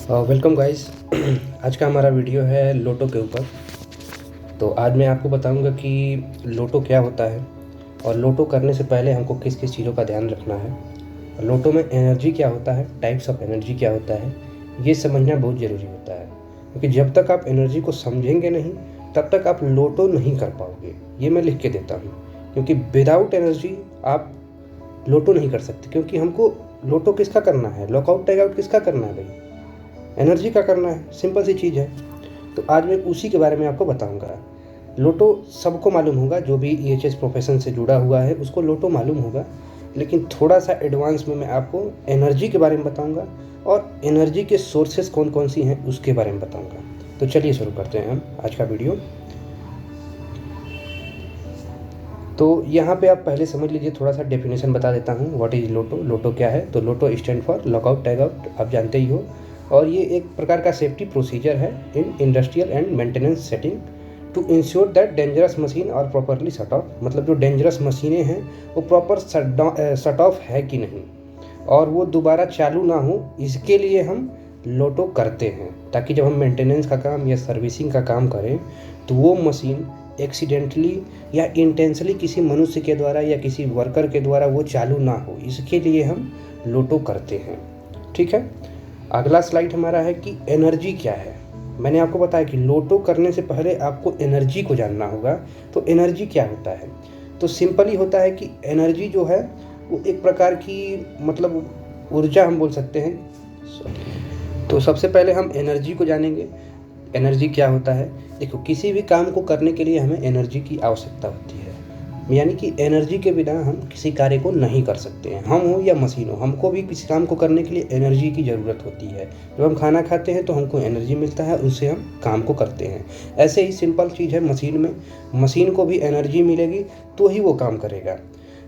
Welcome guys. आज का हमारा वीडियो है लोटो के ऊपर। तो आज मैं आपको बताऊंगा कि लोटो क्या होता है और लोटो करने से पहले हमको किस किस चीज़ों का ध्यान रखना है। लोटो में एनर्जी क्या होता है, टाइप्स ऑफ एनर्जी क्या होता है, ये समझना बहुत ज़रूरी होता है, क्योंकि जब तक आप एनर्जी को समझेंगे नहीं तब तक आप लोटो नहीं कर पाओगे। ये मैं लिख के देता हूँ, क्योंकि विदाउट एनर्जी आप लोटो नहीं कर सकते। क्योंकि हमको लोटो किसका करना है, लॉकआउट टैग आउट किसका करना है भाई, एनर्जी का करना है। सिंपल सी चीज़ है। तो आज मैं उसी के बारे में आपको बताऊंगा। लोटो सबको मालूम होगा, जो भी ईएचएस प्रोफेशन से जुड़ा हुआ है उसको लोटो मालूम होगा, लेकिन थोड़ा सा एडवांस में मैं आपको एनर्जी के बारे में बताऊंगा और एनर्जी के सोर्सेस कौन कौन सी हैं उसके बारे में बताऊंगा। तो चलिए शुरू करते हैं हम आज का वीडियो। तो यहाँ पे आप पहले समझ लीजिए, थोड़ा सा डेफिनेशन बता देता हूँ। व्हाट इज लोटो। लोटो क्या है? तो LOTO stand for lockout tag out, आप जानते ही हो। और ये एक प्रकार का सेफ्टी प्रोसीजर है in industrial and maintenance setting to ensure that dangerous machine are properly shut off. मतलब जो डेंजरस मशीनें हैं वो प्रॉपर शट ऑफ है कि नहीं और वो दोबारा चालू ना हो, इसके लिए हम लोटो करते हैं, ताकि जब हम मेंटेनेंस का काम या सर्विसिंग का काम करें तो वो मशीन एक्सीडेंटली या इंटेंशनली किसी मनुष्य के द्वारा या किसी वर्कर के द्वारा वो चालू ना हो, इसके लिए हम लोटो करते हैं। ठीक है। अगला स्लाइड हमारा है कि एनर्जी क्या है। मैंने आपको बताया कि लोटो करने से पहले आपको एनर्जी को जानना होगा। तो एनर्जी क्या होता है? तो सिंपली होता है कि एनर्जी जो है वो एक प्रकार की, मतलब ऊर्जा हम बोल सकते हैं। तो सबसे पहले हम एनर्जी को जानेंगे। एनर्जी क्या होता है? देखो, किसी भी काम को करने के लिए हमें एनर्जी की आवश्यकता होती है, यानी कि एनर्जी के बिना हम किसी कार्य को नहीं कर सकते हैं। हम हो या मशीन हो, हमको भी किसी काम को करने के लिए एनर्जी की ज़रूरत होती है। जब हम खाना खाते हैं तो हमको एनर्जी मिलता है, उससे हम काम को करते हैं। ऐसे ही सिंपल चीज़ है मशीन में। मशीन को भी एनर्जी मिलेगी तो ही वो काम करेगा।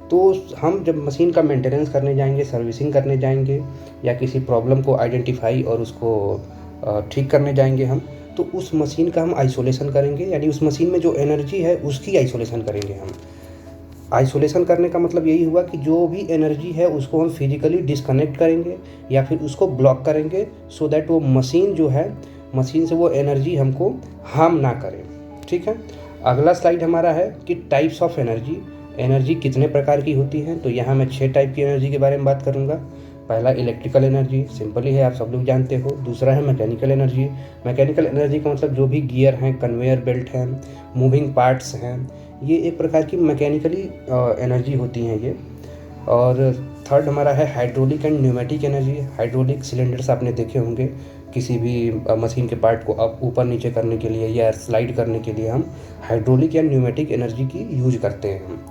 तो हम जब मशीन का मेंटेनेंस करने जाएंगे, सर्विसिंग करने जाएंगे या किसी प्रॉब्लम को आइडेंटिफाई और उसको ठीक करने जाएंगे हम, तो उस मशीन का हम आइसोलेशन करेंगे, यानी उस मशीन में जो एनर्जी है उसकी आइसोलेशन करेंगे हम। आइसोलेशन करने का मतलब यही हुआ कि जो भी एनर्जी है उसको हम फिजिकली डिस्कनेक्ट करेंगे या फिर उसको ब्लॉक करेंगे, सो दैट वो मशीन जो है, मशीन से वो एनर्जी हमको हार्म ना करे। ठीक है। अगला स्लाइड हमारा है कि टाइप्स ऑफ एनर्जी। एनर्जी कितने प्रकार की होती है? तो यहाँ मैं 6 टाइप की एनर्जी के बारे में बात करूँगा। पहला इलेक्ट्रिकल एनर्जी, सिंपल ही है, आप सब लोग जानते हो। दूसरा है मैकेनिकल एनर्जी। मैकेनिकल एनर्जी का मतलब जो भी गियर हैं, कन्वेयर बेल्ट हैं, मूविंग पार्ट्स हैं, ये एक प्रकार की मैकेनिकली एनर्जी होती हैं ये। और थर्ड हमारा है hydraulic and pneumatic energy. Hydraulic cylinders आपने देखे होंगे, किसी भी मशीन के पार्ट को अप ऊपर नीचे करने के लिए या स्लाइड करने के लिए हम हाइड्रोलिक या न्यूमेटिक एनर्जी की यूज करते हैं हम।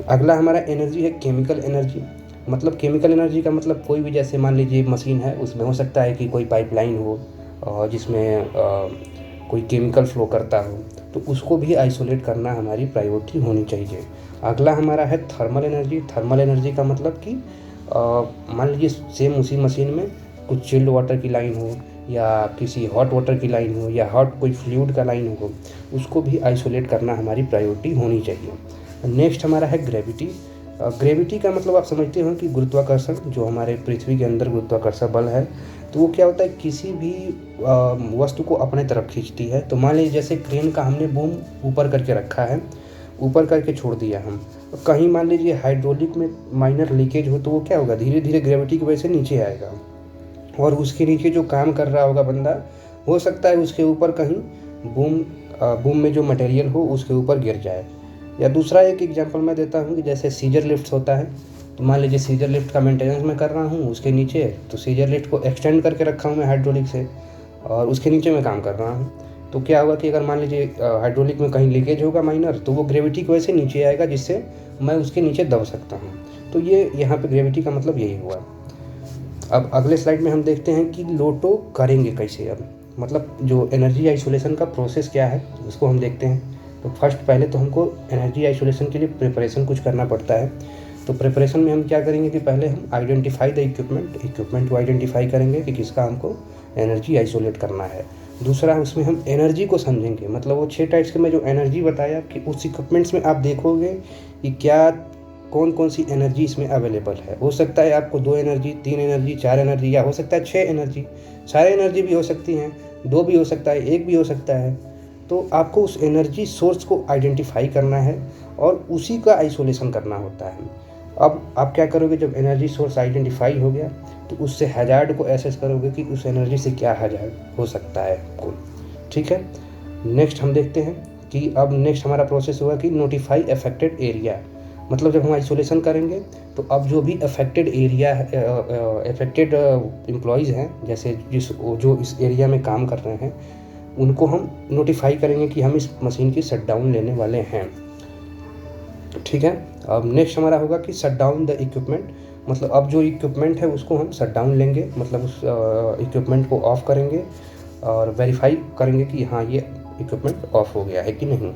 अगला हमारा एनर्जी है केमिकल एनर्जी। मतलब केमिकल एनर्जी का मतलब कोई भी, जैसे मान लीजिए मशीन है, उसमें हो सकता है कि कोई पाइपलाइन हो जिसमें कोई केमिकल फ्लो करता हो, तो उसको भी आइसोलेट करना हमारी प्रायोरिटी होनी चाहिए। अगला हमारा है थर्मल एनर्जी। थर्मल एनर्जी का मतलब कि मान लीजिए सेम उसी मशीन में कुछ चिल्ड वाटर की लाइन हो या किसी हॉट वाटर की लाइन हो या हॉट कोई फ्लूइड का लाइन हो, उसको भी आइसोलेट करना हमारी प्रायोरिटी होनी चाहिए। नेक्स्ट हमारा है ग्रेविटी। ग्रेविटी का मतलब आप समझते हो कि गुरुत्वाकर्षण, जो हमारे पृथ्वी के अंदर गुरुत्वाकर्षण बल है, तो वो क्या होता है, किसी भी वस्तु को अपने तरफ खींचती है। तो मान लीजिए जैसे क्रेन का हमने बूम ऊपर करके रखा है, ऊपर करके छोड़ दिया हम, कहीं मान लीजिए हाइड्रोलिक में माइनर लीकेज हो, तो वो क्या होगा, धीरे धीरे ग्रेविटी की वजह से नीचे आएगा और उसके नीचे जो काम कर रहा होगा बंदा, हो सकता है उसके ऊपर कहीं बूम में जो मटेरियल हो उसके ऊपर गिर जाए। या दूसरा एक एग्जांपल मैं देता हूँ कि जैसे सीजर लिफ्ट होता है, तो मान लीजिए सीजर लिफ्ट का मेंटेनेंस मैं कर रहा हूँ उसके नीचे, तो सीजर लिफ्ट को एक्सटेंड करके रखा हूँ मैं हाइड्रोलिक से और उसके नीचे मैं काम कर रहा हूँ। तो क्या होगा कि अगर मान लीजिए हाइड्रोलिक में कहीं लीकेज होगा माइनर, तो वो ग्रेविटी की वजह से नीचे आएगा, जिससे मैं उसके नीचे दब सकता हूँ। तो ये यहाँ पे ग्रेविटी का मतलब यही हुआ। अब अगले स्लाइड में हम देखते हैं कि लोटो करेंगे कैसे। अब मतलब जो एनर्जी आइसोलेशन का प्रोसेस क्या है उसको हम देखते हैं। तो फर्स्ट पहले तो हमको एनर्जी आइसोलेशन के लिए प्रिपरेशन कुछ करना पड़ता है। तो प्रिपरेशन में हम क्या करेंगे कि पहले हम आइडेंटिफाई द इक्विपमेंट को आइडेंटिफाई करेंगे कि किसका हमको एनर्जी आइसोलेट करना है। दूसरा उसमें हम एनर्जी को समझेंगे, मतलब वो 6 टाइप्स के मैं जो एनर्जी बताया कि उस इक्विपमेंट्स में आप देखोगे कि क्या कौन कौन सी एनर्जी इसमें अवेलेबल है। हो सकता है आपको 2 एनर्जी, 3 एनर्जी, 4 एनर्जी, या हो सकता है 6 एनर्जी, सारे एनर्जी भी हो सकती हैं, 2 भी हो सकता है, 1 भी हो सकता है। तो आपको उस एनर्जी सोर्स को आइडेंटिफाई करना है और उसी का आइसोलेशन करना होता है। अब आप क्या करोगे, जब एनर्जी सोर्स आइडेंटिफाई हो गया तो उससे हैजार्ड को एसेस करोगे कि उस एनर्जी से क्या हैजार्ड हो सकता है आपको। ठीक है, नेक्स्ट हम देखते हैं कि अब नेक्स्ट हमारा प्रोसेस होगा कि नोटिफाई अफेक्टेड एरिया। मतलब जब हम आइसोलेशन करेंगे तो अब जो भी अफेक्टेड एरिया अफेक्टेड एम्प्लॉयज़ हैं, जैसे जो इस एरिया में काम कर रहे हैं, उनको हम नोटिफाई करेंगे कि हम इस मशीन की शटडाउन लेने वाले हैं। ठीक है, अब नेक्स्ट हमारा होगा कि शट डाउन द इक्विपमेंट। मतलब अब जो इक्विपमेंट है उसको हम शट डाउन लेंगे, मतलब उस इक्विपमेंट को ऑफ करेंगे और वेरीफाई करेंगे कि हाँ ये इक्विपमेंट ऑफ हो गया है कि नहीं।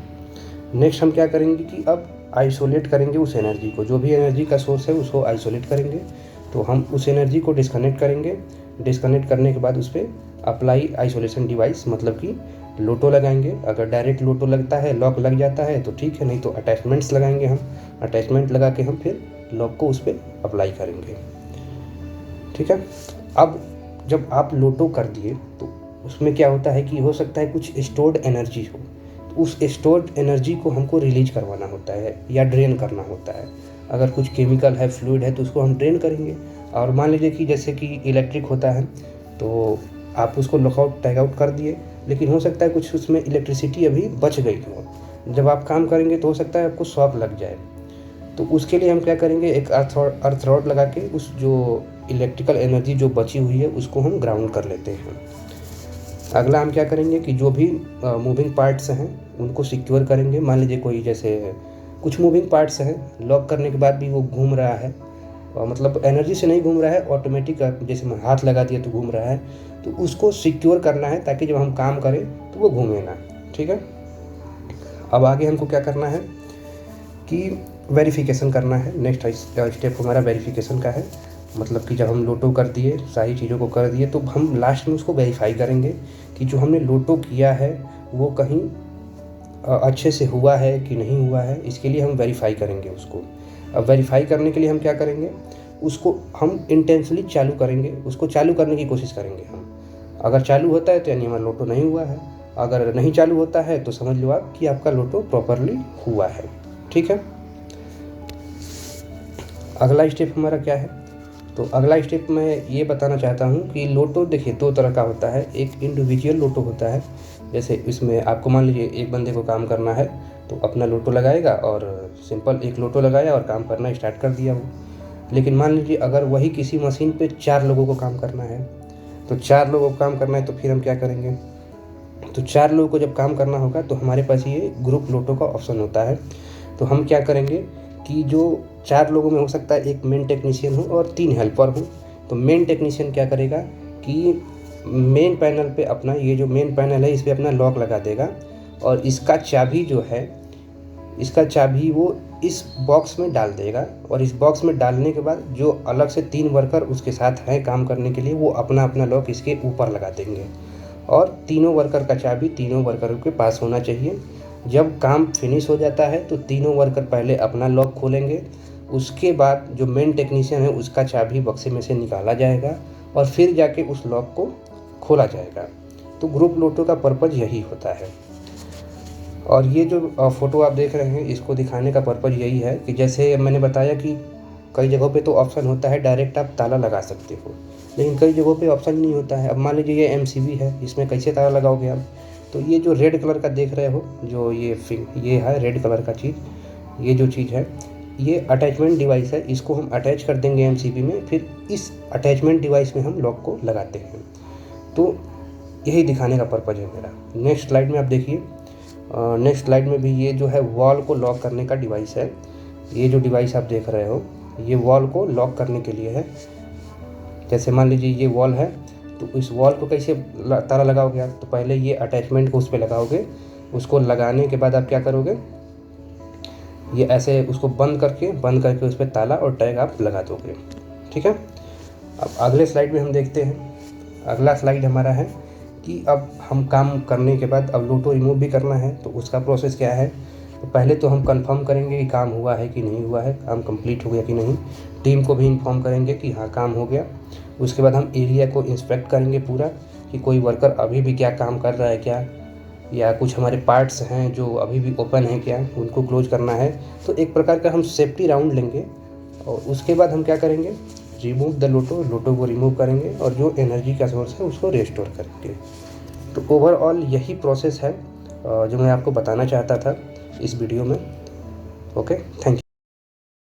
नेक्स्ट हम क्या करेंगे कि अब आइसोलेट करेंगे उस एनर्जी को, जो भी एनर्जी का सोर्स है उसको आइसोलेट करेंगे। तो हम उस एनर्जी को डिस्कनेक्ट करेंगे। डिस्कनेक्ट करने के बाद उस पर अप्लाई आइसोलेशन डिवाइस, मतलब कि लोटो लगाएंगे। अगर डायरेक्ट लोटो लगता है, लॉक लग जाता है तो ठीक है, नहीं तो अटैचमेंट्स लगाएंगे हम। अटैचमेंट लगा के हम फिर लॉक को उस पर अप्लाई करेंगे। ठीक है, अब जब आप लोटो कर दिए तो उसमें क्या होता है कि हो सकता है कुछ स्टोर्ड एनर्जी हो, तो उस स्टोर्ड एनर्जी को हमको रिलीज करवाना होता है या ड्रेन करना होता है। अगर कुछ केमिकल है, फ्लूइड है, तो उसको हम ड्रेन करेंगे। और मान लीजिए कि जैसे कि इलेक्ट्रिक होता है तो आप उसको लॉकआउट टैग आउट कर दिए, लेकिन हो सकता है कुछ उसमें इलेक्ट्रिसिटी अभी बच गई हो। जब आप काम करेंगे तो हो सकता है आपको शॉक लग जाए। तो उसके लिए हम क्या करेंगे, एक अर्थ रॉड लगा के उस जो इलेक्ट्रिकल एनर्जी जो बची हुई है उसको हम ग्राउंड कर लेते हैं। अगला हम क्या करेंगे कि जो भी मूविंग पार्ट्स हैं उनको सिक्योर करेंगे। मान लीजिए कोई जैसे कुछ मूविंग पार्ट्स हैं, लॉक करने के बाद भी वो घूम रहा है, मतलब एनर्जी से नहीं घूम रहा है, ऑटोमेटिक जैसे हाथ लगा दिया तो घूम रहा है, तो उसको सिक्योर करना है ताकि जब हम काम करें तो वो घूमे ना। ठीक है, अब आगे हमको क्या करना है कि वेरिफिकेशन करना है। नेक्स्ट स्टेप हमारा वेरिफिकेशन का है। मतलब कि जब हम लोटो कर दिए, सारी चीज़ों को कर दिए, तो हम लास्ट में उसको वेरीफाई करेंगे कि जो हमने लोटो किया है वो कहीं अच्छे से हुआ है कि नहीं हुआ है। इसके लिए हम वेरीफाई करेंगे उसको। अब वेरीफाई करने के लिए हम क्या करेंगे, उसको हम इंटेंसली चालू करेंगे, उसको चालू करने की कोशिश करेंगे हम। अगर चालू होता है तो यानी हमारा लोटो नहीं हुआ है, अगर नहीं चालू होता है तो समझ लो आप कि आपका लोटो प्रॉपरली हुआ है। ठीक है, अगला स्टेप हमारा क्या है, तो अगला स्टेप मैं ये बताना चाहता हूँ कि लोटो देखिए 2 तरह का होता है। एक इंडिविजुअल लोटो होता है, जैसे इसमें आपको मान लीजिए एक बंदे को काम करना है तो अपना लोटो लगाएगा और सिंपल एक लोटो लगाया और काम करना स्टार्ट कर दिया वो। लेकिन मान लीजिए अगर वही किसी मशीन पे 4 लोगों को काम करना है, तो 4 लोगों को काम करना है तो फिर हम क्या करेंगे, तो 4 लोगों को जब काम करना होगा तो हमारे पास ये ग्रुप लोटो का ऑप्शन होता है। तो हम क्या करेंगे कि जो 4 लोगों में हो सकता है एक मेन टेक्नीशियन हो और 3 हेल्पर हो। तो मेन टेक्नीशियन क्या करेगा कि मेन पैनल पे अपना, ये जो मेन पैनल है इस पे अपना लॉक लगा देगा और इसका चाबी जो है, इसका चाबी वो इस बॉक्स में डाल देगा। और इस बॉक्स में डालने के बाद जो अलग से 3 वर्कर उसके साथ हैं काम करने के लिए, वो अपना अपना लॉक इसके ऊपर लगा देंगे और तीनों वर्कर का चाबी तीनों वर्करों के पास होना चाहिए। जब काम फिनिश हो जाता है तो तीनों वर्कर पहले अपना लॉक खोलेंगे, उसके बाद जो मेन टेक्नीशियन है उसका चाबी बक्से में से निकाला जाएगा और फिर जाके उस लॉक को खोला जाएगा। तो ग्रुप लोटो का पर्पज़ यही होता है। और ये जो फ़ोटो आप देख रहे हैं इसको दिखाने का पर्पज़ यही है कि जैसे मैंने बताया कि कई जगहों पे तो ऑप्शन होता है डायरेक्ट आप ताला लगा सकते हो, लेकिन कई जगहों पे ऑप्शन नहीं होता है। अब मान लीजिए ये एमसीबी है, इसमें कैसे ताला लगाओगे आप, तो ये जो रेड कलर का देख रहे हो, जो ये है रेड कलर का चीज़, ये जो चीज़ है ये अटैचमेंट डिवाइस है। इसको हम अटैच कर देंगे एमसीबी में, फिर इस अटैचमेंट डिवाइस में हम लॉक को लगाते हैं। तो यही दिखाने का पर्पज़ है मेरा। नेक्स्ट स्लाइड में आप देखिए, नेक्स्ट स्लाइड में भी ये जो है वॉल को लॉक करने का डिवाइस है। ये जो डिवाइस आप देख रहे हो ये वॉल को लॉक करने के लिए है। जैसे मान लीजिए ये वॉल है, तो इस वॉल को कैसे ताला लगाओगे आप, तो पहले ये अटैचमेंट को उस पर लगाओगे। उसको लगाने के बाद आप क्या करोगे, ये ऐसे उसको बंद करके उस पर ताला और टैग आप लगा दोगे। ठीक है, अब अगले स्लाइड में हम देखते हैं। अगला स्लाइड हमारा है कि अब हम काम करने के बाद अब लोटो रिमूव भी करना है। तो उसका प्रोसेस क्या है, तो पहले तो हम कंफर्म करेंगे कि काम हुआ है कि नहीं हुआ है, काम कंप्लीट हो गया कि नहीं। टीम को भी इन्फॉर्म करेंगे कि हाँ काम हो गया। उसके बाद हम एरिया को इंस्पेक्ट करेंगे पूरा, कि कोई वर्कर अभी भी क्या काम कर रहा है क्या, या कुछ हमारे पार्ट्स हैं जो अभी भी ओपन हैं क्या, उनको क्लोज करना है। तो एक प्रकार का हम सेफ्टी राउंड लेंगे और उसके बाद हम क्या करेंगे, रिमूव द लोटो को रिमूव करेंगे और जो एनर्जी का सोर्स है उसको रिस्टोर करेंगे। तो ओवरऑल यही प्रोसेस है जो मैं आपको बताना चाहता था इस वीडियो में। Okay, thank you.